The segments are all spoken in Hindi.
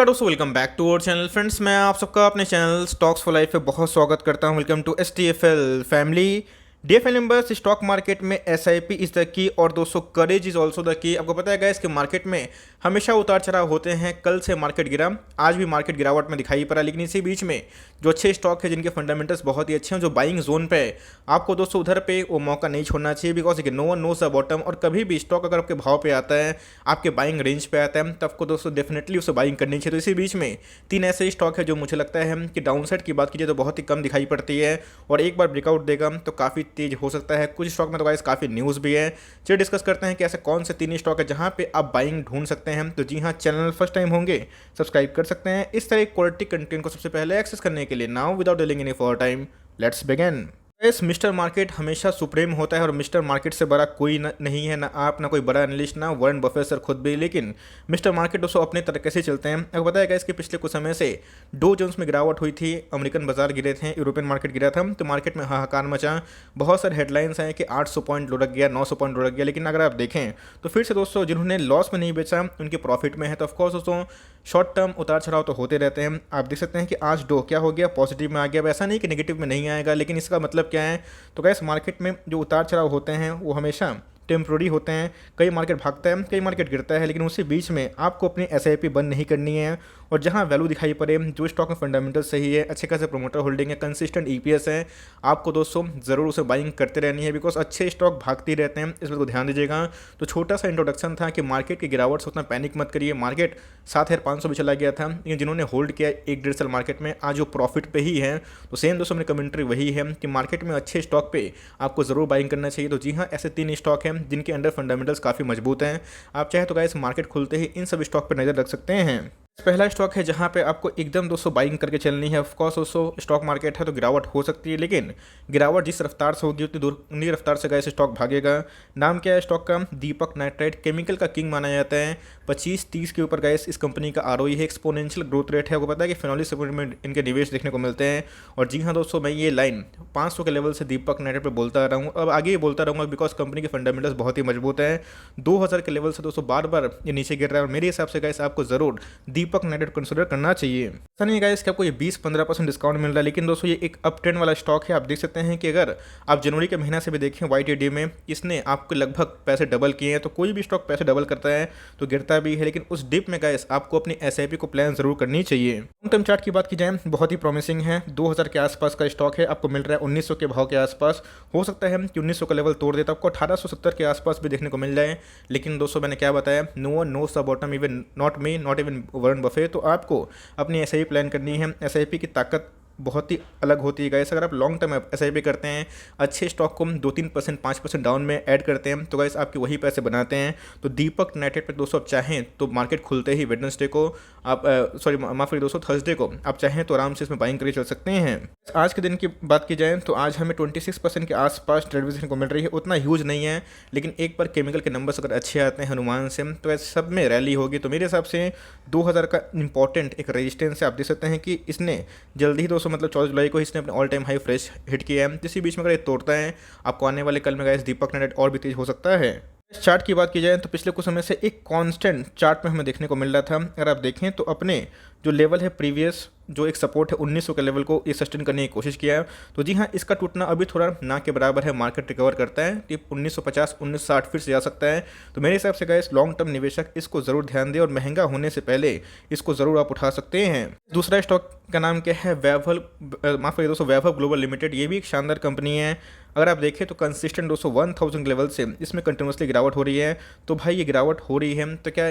नमस्कार दोस्तों, welcome back to our channel. Friends, मैं आप सबका अपने चैनल स्टॉक्स फॉर लाइफ पे बहुत स्वागत करता हूं। Welcome to STFL family. DFL members, stock market में SIP इज द की और दोस्तों courage is also the key. आपको पता है गाइस कि मार्केट में हमेशा उतार चढ़ाव होते हैं। कल से मार्केट गिरा, आज भी मार्केट गिरावट में दिखाई पड़ा, लेकिन इसी बीच में जो अच्छे स्टॉक है जिनके फंडामेंटल्स बहुत ही अच्छे हैं, जो बाइंग जोन पे है, आपको दोस्तों उधर पे वो मौका नहीं छोड़ना चाहिए। Because no one knows the bottom, और कभी भी स्टॉक अगर आपके भाव पे आता है, आपके बाइंग रेंज पे आता है, तो आपको दोस्तों डेफिनेटली उसे बाइंग करनी चाहिए। तो इसी बीच में 3 ऐसे स्टॉक है जो मुझे लगता है कि डाउनसाइड की बात कीजिए तो बहुत ही कम दिखाई पड़ती है, और एक बार ब्रेकआउट देगा तो काफ़ी तेज हो सकता है। कुछ स्टॉक में तो गाइस काफ़ी न्यूज़ भी है। चलिए डिस्कस करते हैं कि ऐसे कौन से 3 स्टॉक है जहां पे आप बाइंग ढूंढ सकते हैं। तो जी हाँ, चैनल फर्स्ट टाइम होंगे सब्सक्राइब कर सकते हैं इस तरह क्वालिटी कंटेंट को सबसे पहले एक्सेस करने के लिए। Now without delaying any for time, let's begin. इस मिस्टर मार्केट हमेशा सुप्रीम होता है, और मिस्टर मार्केट से बड़ा कोई नहीं है, ना आप, ना कोई बड़ा एनालिस्ट, ना वॉरेन बफेट सर खुद भी। लेकिन मिस्टर मार्केट दोस्तों अपने तरीके से चलते हैं। आपको पता है कि इसके पिछले कुछ समय से डो जोन्स में गिरावट हुई थी, अमेरिकन बाजार गिरे थे, यूरोपियन मार्केट गिरा था, तो मार्केट में हाहाकार मचा। बहुत सारे हेडलाइंस हैं कि 800 पॉइंट लुढ़क गया, 900 पॉइंट लुढ़क गया। लेकिन अगर आप देखें तो फिर से दोस्तों जिन्होंने लॉस में नहीं बेचा उनके प्रॉफिट में है। तो ऑफकोर्स दोस्तों शॉर्ट टर्म उतार चढ़ाव तो होते रहते हैं। आप देख सकते हैं कि आज डो क्या हो गया, पॉजिटिव में आ गया। ऐसा नहीं कि नेगेटिव में नहीं आएगा, लेकिन इसका मतलब क्या है, तो गैस मार्केट में जो उतार चढ़ाव होते हैं वो हमेशा टेम्प्रोरी होते हैं। कई मार्केट भागता है, कई मार्केट गिरता है, लेकिन उसी बीच में आपको अपनी SIP बंद नहीं करनी है। और जहां वैल्यू दिखाई पड़े, जो स्टॉक में फंडामेंटल सही है, अच्छे खासे प्रोमोटर होल्डिंग है, कंसिस्टेंट EPS है, आपको दोस्तों ज़रूर उसे बाइंग करते रहनी है। बिकॉज अच्छे स्टॉक भागते रहते हैं, इस बात को ध्यान दीजिएगा। तो छोटा सा इंट्रोडक्शन था कि मार्केट की गिरावट से उतना पैनिक मत करिए। मार्केट 7,500 भी चला गया था, लेकिन जिन्होंने होल्ड किया 1-1.5 साल मार्केट में, आज वो प्रॉफिट पे ही है। तो सेम दोस्तों मेरी कमेंट्री वही है कि मार्केट में अच्छे स्टॉक पे आपको ज़रूर बाइंग करना चाहिए। तो जी हाँ, ऐसे 3 स्टॉक हैं जिनके अंडर फंडामेंटल्स काफ़ी मजबूत हैं। आप चाहे तो गाइस मार्केट खुलते ही इन सब स्टॉक पर नज़र रख सकते हैं। पहला स्टॉक है जहां पे आपको एकदम दोस्तों बाइंग करके चलनी है। ऑफकोर्स दोस्तों स्टॉक मार्केट है तो गिरावट हो सकती है, लेकिन गिरावट जिस रफ्तार से होगी उतनी दूर रफ्तार से गैस स्टॉक भागेगा। नाम क्या है स्टॉक का? दीपक नाइट्राइट। केमिकल का किंग माना जाता है। 25-30 के ऊपर गैस इस कंपनी का ROE है, एक्सपोनेंशियल ग्रोथ रेट है। आपको पता है कि फिनोलिस सेगमेंट में इनके निवेश देखने को मिलते हैं। और जी हाँ दोस्तों, मैं ये लाइन 500 के लेवल से दीपक नाइट्राइट पर बोलता रहा हूँ, अब आगे ये बोलता रहूँगा, बिकॉज कंपनी के फंडामेंटल्स बहुत ही मजबूत है। 2000 के लेवल से दोस्तों बार बार ये नीचे गिर रहा है, और मेरे हिसाब से गैस आपको ज़रूर दीपक नाइट्राइट कंसिडर करना चाहिए। ऐसा नहीं गाइस कि आपको ये 20-15% डिस्काउंट मिल रहा है, लेकिन दोस्तों ये एक अप ट्रेंड वाला स्टॉक है। आप देख सकते हैं कि अगर आप जनवरी के महीना से भी देखें YTD में, इसने आपको लगभग पैसे डबल किए हैं। तो कोई भी स्टॉक पैसे डबल करता है तो गिरता भी है, लेकिन उस डिप में गाइस आपको अपनी SIP को प्लान जरूर करनी चाहिए। लॉन्ग टर्म चार्ट की बात की जाए, बहुत ही प्रॉमिसिंग है। 2000 के आसपास का स्टॉक है, आपको मिल रहा है 1900 के भाव के आसपास। हो सकता है कि 1900 का लेवल तोड़ देता, आपको 1870 के आसपास भी देखने को मिल जाए। लेकिन दोस्तों मैंने क्या बताया, no one knows the bottom, even not me, not even Warren Buffett. तो आपको अपनी SIP प्लान करनी है। SIP की ताकत बहुत ही अलग होती है गाइस। अगर आप लॉन्ग टर्म SIP करते हैं, अच्छे स्टॉक को 2-3%, 5% डाउन में ऐड करते हैं, तो गाइस आपके वही पैसे बनाते हैं। तो दीपक नाइट्राइट पे दोस्तों आप चाहें तो मार्केट खुलते ही वेडनेसडे को आप माफ करिए दोस्तों, थर्सडे को आप चाहें तो आराम से इसमें बाइंग करके चल सकते हैं। आज के दिन की बात की जाए तो आज हमें 26% के आसपास ट्रेड देखने को मिल रही है। उतना ह्यूज नहीं है, लेकिन एक बार केमिकल के नंबर्स अगर अच्छे आते हैं अनुमान से, तो ऐसे सब में रैली होगी। तो मेरे हिसाब से 2000 का इंपॉर्टेंट एक रेजिस्टेंस है। आप देख सकते हैं कि इसने जल्दी ही दोस्तों मतलब 14 जुलाई को इसने अपने all time high fresh hit किया है। इसी बीच में अगर ये तोड़ता है, आपको आने वाले कल में गाइस दीपक नाइट्राइट और भी तेज हो सकता है। इस चार्ट की बात की जाए तो पिछले कुछ समय से एक कांस्टेंट चार्ट में हमें देखने को मिल रहा था। अगर आप देखें तो अपने जो लेवल है प्रीवियस जो एक सपोर्ट है 1900 के लेवल को ये सस्टेन करने की कोशिश किया है। तो जी हाँ, इसका टूटना अभी थोड़ा ना के बराबर है। मार्केट रिकवर करता है तो 1950 1960 फिर से जा सकता है। तो मेरे हिसाब से गाइस लॉन्ग टर्म निवेशक इसको ज़रूर ध्यान दें, और महंगा होने से पहले इसको ज़रूर आप उठा सकते हैं। दूसरा स्टॉक का नाम क्या है? माफ करिए दोस्तों, वैभव ग्लोबल लिमिटेड। ये भी एक शानदार कंपनी है। अगर आप देखें तो कंसिस्टेंट दोस्तों 1000 लेवल से इसमें कंटिन्यूसली गिरावट हो रही है। तो भाई ये गिरावट हो रही है तो क्या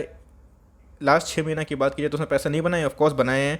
लास्ट 6 महीना की बात की जाए तो उसने पैसा नहीं बनाए? ऑफकोर्स बनाए हैं।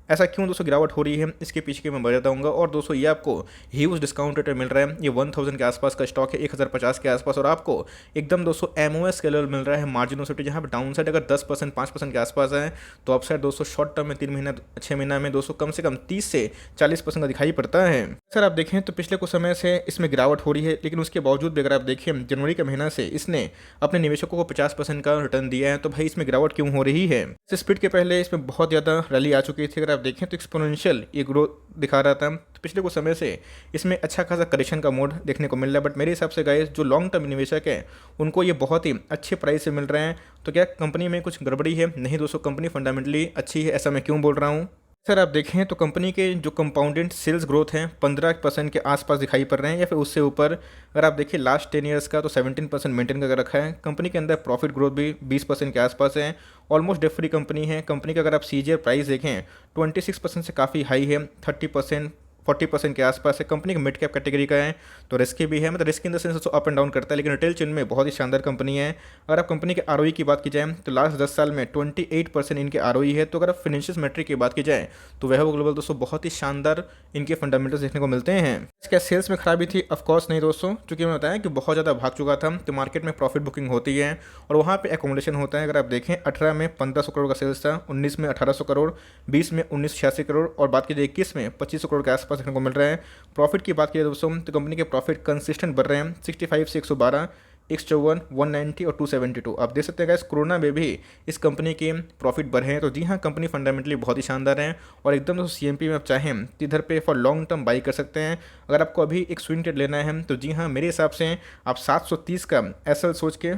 ऐसा क्यों दोस्तों गिरावट हो रही है, इसके पीछे के मैं बताऊंगा। और दोस्तों ये आपको ह्यूज डिस्काउंट रेट मिल रहा है। ये 1000 के आसपास का स्टॉक है, 1050 के आसपास, और आपको एकदम दोस्तों MOS के लेवल मिल रहा है, मार्जिन ऑफ सेफ्टी, जहाँ पर डाउन साइड अगर 10% 5% के आसपास है, तो अप साइड दोस्तों शॉर्ट टर्म में 3 महीना 6 महीना में दोस्तों कम से कम 30 से 40% का दिखाई पड़ता है। सर आप देखें तो पिछले कुछ समय से इसमें गिरावट हो रही है, लेकिन उसके बावजूद भी अगर आप देखें जनवरी के महीना से इसने अपने निवेशकों को 50% का रिटर्न दिया है। तो भाई इसमें गिरावट क्यों हो रही है? इस स्पीड के पहले इसमें बहुत ज़्यादा रैली आ चुकी थी। अगर अगर आप देखें तो एक्सपोनेंशियल ये ग्रोथ दिखा रहा था, तो पिछले कुछ समय से इसमें अच्छा खासा करेक्शन का मोड देखने को मिल रहा है। बट मेरे हिसाब से गाइस जो लॉन्ग टर्म निवेशक हैं उनको ये बहुत ही अच्छे प्राइस से मिल रहे हैं। तो क्या कंपनी में कुछ गड़बड़ी है? नहीं दोस्तों, कंपनी फंडामेंटली अच्छी है। ऐसा मैं क्यों बोल रहा हूँ? सर आप देखें तो कंपनी के जो कंपाउंडेड सेल्स ग्रोथ हैं 15% के आसपास दिखाई पड़ रहे हैं या फिर उससे ऊपर। अगर आप देखिए लास्ट 10 ईयर्स का तो 17% मेंटेन करके रखा है। कंपनी के अंदर प्रॉफिट ग्रोथ भी 20% के आसपास है। ऑलमोस्ट डेट फ्री कंपनी है। कंपनी का अगर आप सीजीआर प्राइस देखें 26% से काफ़ी हाई है, 30% 40% के आसपास है। कंपनी का मिड कैप कैटेगरी का है तो रिस्की भी है, मतलब रिस्क इन द सेंस तो अप एंड डाउन करता है, लेकिन रिटेल चेन में बहुत ही शानदार कंपनी है। अगर आप कंपनी के आरओई की बात की जाए तो लास्ट 10 साल में 28% इनके आरओई है। तो अगर आप फाइनेंशियल मैट्रिक की बात की जाए तो वैभव ग्लोबल दोस्तों बहुत ही शानदार इनके फंडामेंटल्स देखने को मिलते हैं। क्या सेल्स में खराबी थी? ऑफकोर्स नहीं दोस्तों, क्योंकि मैं बताया कि बहुत ज़्यादा भाग चुका था, तो मार्केट में प्रॉफिट बुकिंग होती है और वहाँ पे एकोमोडेशन होता है। अगर आप देखें 18 में 1500 करोड़ का सेल्स था, 19 में 1800 करोड़, 20 में 1986 करोड़ और बात की जाए 21 में 2500 करोड़ के आसपास देखने को मिल रहा है। प्रॉफिट की बात की जाए दोस्तों तो कंपनी के प्रॉफिट कंसिस्टेंट बढ़ रहे हैं, 65 से 112, 154, 190 और 272। आप देख सकते हैं गाइस कोरोना में भी इस कंपनी के प्रॉफिट बढ़े हैं। तो जी हाँ, कंपनी फंडामेंटली बहुत ही शानदार है और एकदम दोस्तों सीएमपी में आप चाहें तो इधर पे फॉर लॉन्ग टर्म बाई कर सकते हैं। अगर आपको अभी एक स्विंग ट्रेड लेना है तो जी हाँ, मेरे हिसाब से आप 730 का एसएल सोच के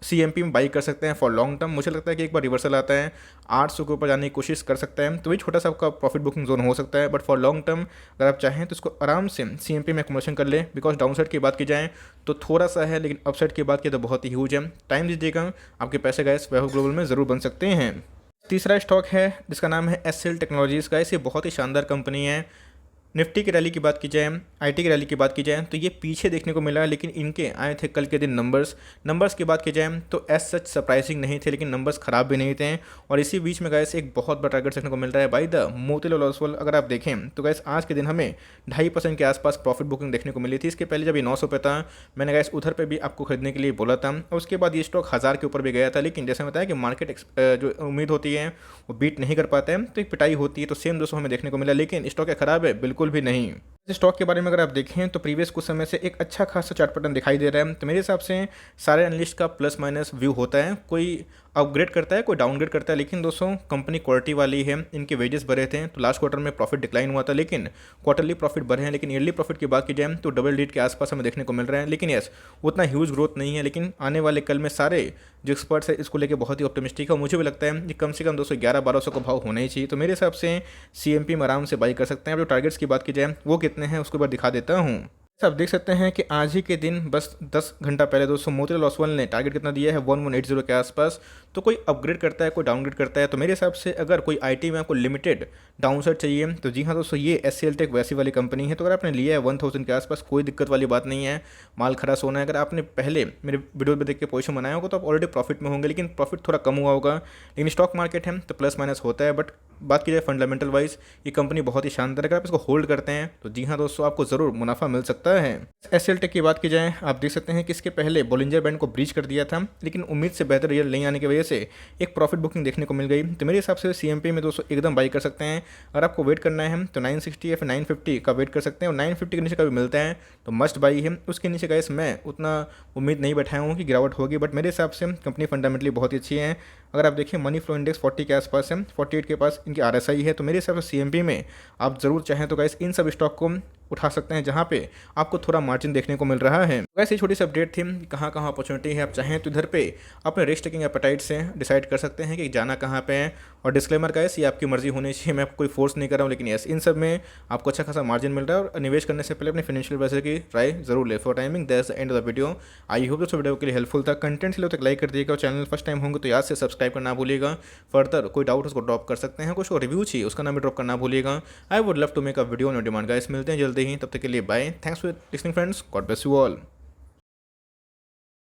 सीएमपी में बाई कर सकते हैं फॉर लॉन्ग टर्म। मुझे लगता है कि एक बार रिवर्सल आता है 800 के ऊपर जाने की कोशिश कर सकता है, तो वही छोटा सा आपका प्रॉफिट बुकिंग जोन हो सकता है। बट फॉर लॉन्ग टर्म अगर आप चाहें तो इसको आराम से सीएमपी में एक्युमुलेशन कर ले, बिकॉज डाउनसाइड की बात की जाए तो थोड़ा सा है, लेकिन अपसाइड की बात की तो बहुत ही ह्यूज है। टाइम दीजिएगा, आपके पैसे गाइस वैभव ग्लोबल में ज़रूर बन सकते हैं। तीसरा स्टॉक है जिसका नाम है एसएल टेक्नोलॉजीज़ का। ये बहुत ही शानदार कंपनी है। निफ्टी की रैली की बात की जाए, आईटी की रैली की बात की जाए तो ये पीछे देखने को मिला, लेकिन इनके आए थे कल के दिन नंबर्स की बात की जाए तो एज सच सरप्राइजिंग नहीं थे, लेकिन नंबर्स खराब भी नहीं थे। और इसी बीच में गैस एक बहुत बड़ा टारगेट देखने को मिल रहा है बाई द मोतीलाल ओसवाल। अगर आप देखें तो गैस आज के दिन हमें 2.5% के आसपास प्रॉफिट बुकिंग देखने को मिली थी। इसके पहले जब ये 900 पे था, मैंने गैस उधर पर भी आपको खरीदने के लिए बोला था और उसके बाद ये स्टॉक 1000 के ऊपर भी गया था। लेकिन जैसे बताया कि मार्केट जो उम्मीद होती है वो बीट नहीं कर पाता है, तो एक पिटाई होती है। तो सेम दोस्तों हमें देखने को मिला, लेकिन स्टॉक क्या खराब है? बिल्कुल भी नहीं। इस स्टॉक के बारे में अगर आप देखें तो प्रीवियस कुछ समय से एक अच्छा खासा चार्ट पैटर्न दिखाई दे रहा है। तो मेरे हिसाब से सारे एनालिस्ट का प्लस माइनस व्यू होता है, कोई अपग्रेड करता है, कोई डाउनग्रेड करता है। लेकिन दोस्तों कंपनी क्वालिटी वाली है, इनके वेजेस बढ़े थे तो लास्ट क्वार्टर में प्रॉफिट डिक्लाइन हुआ था, लेकिन क्वार्टरली प्रॉफिट बढ़े हैं। लेकिन ईयरली प्रॉफिट की बात की जाए तो डबल डिजिट के आसपास हमें देखने को मिल रहा है। लेकिन यस, उतना ह्यूज ग्रोथ नहीं है, लेकिन आने वाले कल में सारे जो एक्सपर्ट्स है इसको लेकर बहुत ही ऑप्टिमिस्टिक है। मुझे भी लगता है कि कम से कम 211-1200 का भाव होना ही चाहिए। तो मेरे हिसाब से सीएमपी में आराम से बाई कर सकते हैं। अब जो टारगेट्स की बात की जाए वो कितने हैं उसके बाद दिखा देता हूँ। आप देख सकते हैं कि आज ही के दिन बस 10 घंटा पहले दोस्तों मोतीलाल ओसवाल ने टारगेट कितना दिया है 1180 के आसपास। तो कोई अपग्रेड करता है, कोई डाउनग्रेड करता है। तो मेरे हिसाब से अगर कोई आईटी में आपको लिमिटेड डाउनसाइड चाहिए तो जी हाँ दोस्तों, ये एससीएल टेक वैसी वाली कंपनी है। तो अगर आपने लिया है 1000 के आसपास, कोई दिक्कत वाली बात नहीं है, माल खरा सोना है। अगर आपने पहले मेरे वीडियो में देख के पोजीशन बनाया होगा तो आप ऑलरेडी प्रॉफिट में होंगे, लेकिन प्रॉफिट थोड़ा कम हुआ होगा। लेकिन स्टॉक मार्केट है तो प्लस माइनस होता है। बट बात की जाए फंडामेंटल वाइज ये कंपनी बहुत ही शानदार है। अगर आप इसको होल्ड करते हैं तो जी हाँ दोस्तों, आपको ज़रूर मुनाफा मिल सकता है। एसएल टेक की बात की जाए, आप देख सकते हैं कि इसके पहले बोलिंजर बैंड को ब्रीच कर दिया था, लेकिन उम्मीद से बेहतर रिजल्ट नहीं आने की वजह से एक प्रॉफिट बुकिंग देखने को मिल गई। तो मेरे हिसाब से सीएमपी में दोस्तों एकदम बाई कर सकते हैं। अगर आपको वेट करना है तो 960 या फिर 950 का वेट कर सकते हैं, और 950 के नीचे का भी मिलता है तो मस्ट बाई है। उसके नीचे गाइस मैं उतना उम्मीद नहीं बैठाया हूँ कि गिरावट होगी, बट मेरे हिसाब से कंपनी फंडामेंटली बहुत ही अच्छी है। अगर आप देखिए मनी फ्लो इंडेक्स 40 के आसपास है, 48 के पास इनकी आरएसआई है। तो मेरे हिसाब से सीएमपी में आप ज़रूर चाहें तो गाइस इन सब स्टॉक को उठा सकते हैं जहाँ पे आपको थोड़ा मार्जिन देखने को मिल रहा है। वैसे ही छोटी सी अपडेट थी कि कहाँ कहाँ अपॉर्चुनिटी है। आप चाहें तो इधर पे अपने रिस्क टेकिंग एपेटाइट से डिसाइड कर सकते हैं कि जाना कहाँ पे है। और डिस्क्लेमर गाइस, ये आपकी मर्जी होनी चाहिए, मैं आपको कोई फोर्स नहीं कर रहा हूँ, लेकिन यस इन सब में आपको अच्छा खासा मार्जिन मिल रहा है। और निवेश करने से पहले अपने फाइनेंशियल एडवाइजर की राय जरूर ले। For timing that's the end of the video. I hope दोस्तों वीडियो के लिए हेल्पफुल था। कंटेंट से तक लाइक कर दिएगा और चैनल फर्स्ट टाइम होंगे तो याद से सब्सक्राइब करना भूलिएगा। फर्दर कोई डाउट उसको ड्रॉप कर सकते हैं, कुछ रिव्यू चाहिए उसका नाम भी ड्रॉप करना भूलिएगा। I would love to make a video on your demand guys. मिलते हैं जल्दी ही, तब तक के लिए bye. Thanks for listening friends, God bless you all.